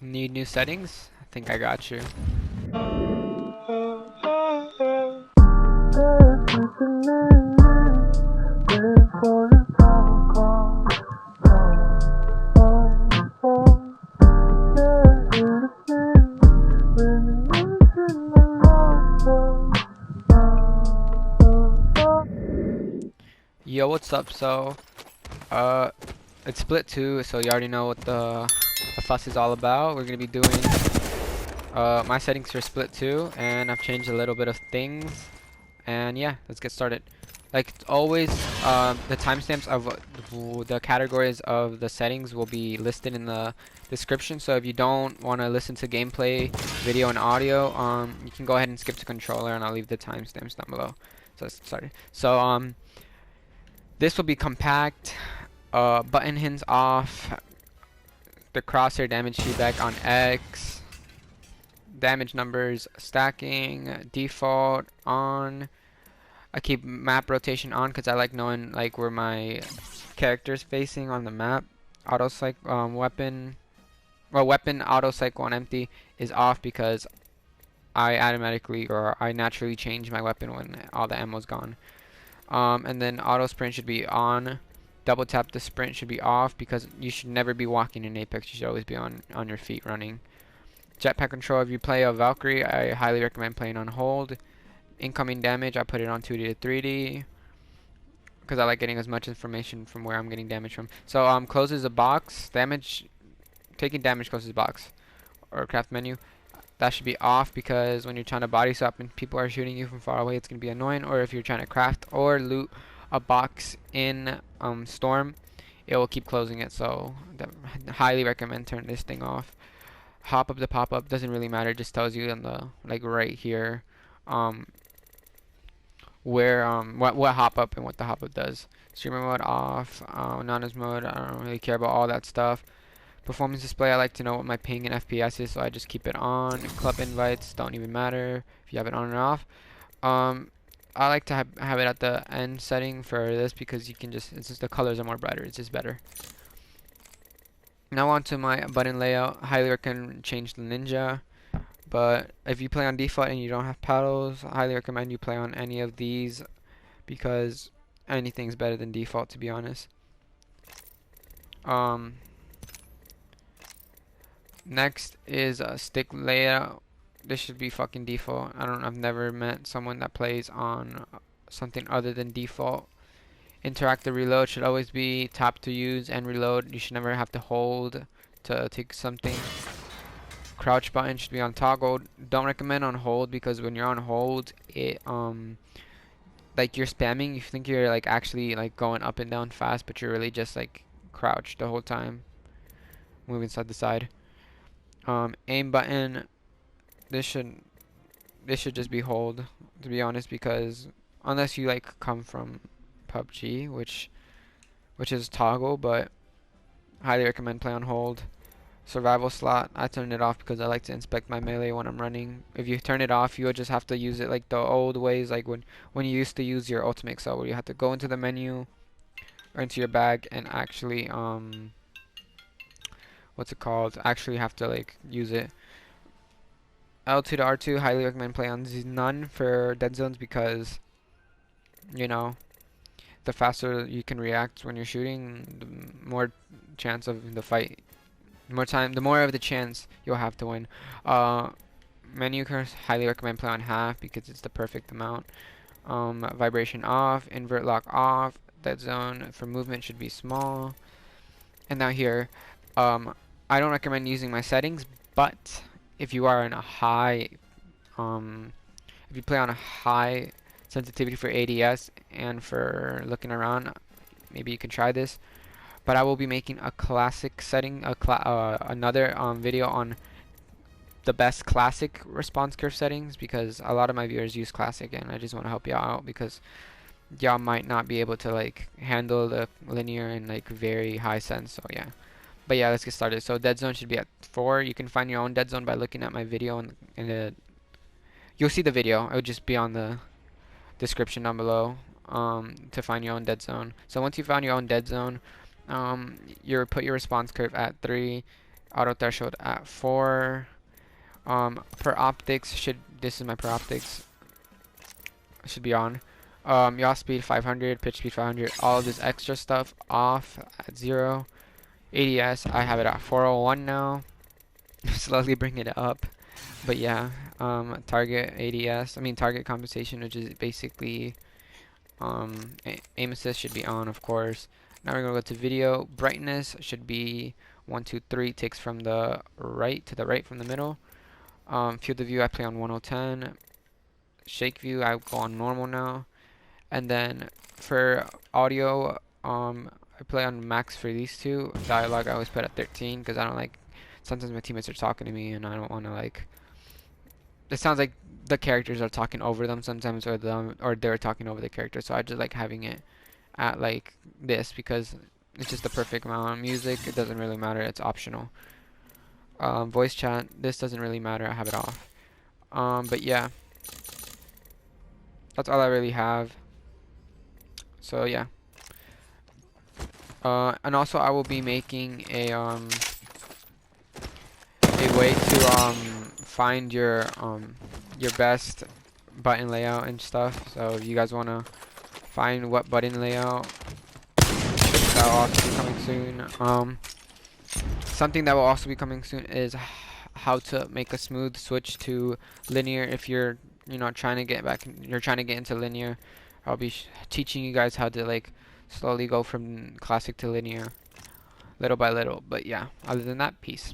Need new settings? I think I got you. Yo, what's up? Uh, it's Split 2, so you already know what the fuss is all about. We're gonna be doing my settings for Split 2, and I've changed a little bit of things. And yeah, let's get started. Like always, the timestamps of the categories of the settings will be listed in the description. So if you don't want to listen to gameplay, video, and audio, you can go ahead and skip to controller, and I'll leave the timestamps down below. So let's get started. So this will be compact. Button hints off. The crosshair damage feedback on X. Damage numbers stacking. Default on. I keep map rotation on because I like knowing like where my character's facing on the map. Weapon auto cycle on empty is off because I naturally change my weapon when all the ammo's gone. And then auto sprint should be on. Double tap the sprint should be off because you should never be walking in Apex. You should always be on your feet running. Jetpack control, if you play a Valkyrie, I highly recommend playing on hold. Incoming damage, I put it on 2D to 3D because I like getting as much information from where I'm getting damage from. So closes a box. Taking damage closes box or craft menu. That should be off because when you're trying to body swap and people are shooting you from far away, it's gonna be annoying. Or if you're trying to craft or loot a box in Storm, it will keep closing it. So highly recommend turn this thing off. Hop up to pop up doesn't really matter. It just tells you on the like right here where what hop up and what the hop up does. Streamer mode off. Anonymous mode, I don't really care about all that stuff. Performance display, I like to know what my ping and FPS is, so I just keep it on. Club invites don't even matter if you have it on or off. I like to have it at the end setting for this because you can it's just the colors are more brighter. It's just better. Now on to my button layout. Highly recommend change the ninja. But if you play on default and you don't have paddles, I highly recommend you play on any of these because anything's better than default, to be honest. Next is a stick layout. This should be fucking default. I've never met someone that plays on something other than default. Interactive reload should always be tap to use and reload. You should never have to hold to take something. Crouch button should be on toggle. Don't recommend on hold because when you're on hold, it like you're spamming. You think you're like actually like going up and down fast, but you're really just like crouched the whole time, moving side to side. Aim button. This should just be hold, to be honest, because unless you like come from PUBG, which is toggle, but highly recommend play on hold. Survival slot, I turn it off because I like to inspect my melee when I'm running. If you turn it off, you'll just have to use it like the old ways, like when you used to use your ultimate excel, where you have to go into the menu or into your bag and actually what's it called? Actually have to like use it. L2 to R2, highly recommend play on none for dead zones because you know the faster you can react when you're shooting, the more chance of the fight. The more of the chance you'll have to win. Menu curse, highly recommend play on half because it's the perfect amount. Vibration off, invert lock off. Dead zone for movement should be small. And now here, I don't recommend using my settings, but if you are in a high, if you play on a high sensitivity for ADS and for looking around, maybe you can try this. But I will be making a classic setting, another video on the best classic response curve settings because a lot of my viewers use classic, and I just want to help y'all out because y'all might not be able to like handle the linear and like very high sense. So yeah. But yeah, let's get started. So dead zone should be at 4. You can find your own dead zone by looking at my video you'll see the video. It would just be on the description down below to find your own dead zone. So once you found your own dead zone, you put your response curve at 3. Auto threshold at 4. Per optics this is my per optics, should be on. Yaw speed 500, pitch speed 500, all this extra stuff off at 0. ADS I have it at 401 now. Slowly bring it up, but yeah. Target ADS, I mean target compensation, which is basically aim assist should be on, of course. Now we're gonna go to video. Brightness should be 1, 2, 3. Takes from the right to the right from the middle. Field of view I play on 1010. Shake view I go on normal now. And then for audio, I play on max for these two. Dialogue I always put at 13 because I don't like. Sometimes my teammates are talking to me and I don't want to like. It sounds like the characters are talking over them sometimes, or they're talking over the character. So I just like having it at like this because it's just the perfect amount of music. It doesn't really matter. It's optional. Voice chat. This doesn't really matter. I have it off. But yeah, that's all I really have. So yeah. And also I will be making a way to find your best button layout and stuff. So if you guys wanna find what button layout, that will also be coming soon. Something that will also be coming soon is how to make a smooth switch to linear if you're trying to get back, you're trying to get into linear. I'll be teaching you guys how to like slowly go from classic to linear little by little. But yeah, other than that, peace.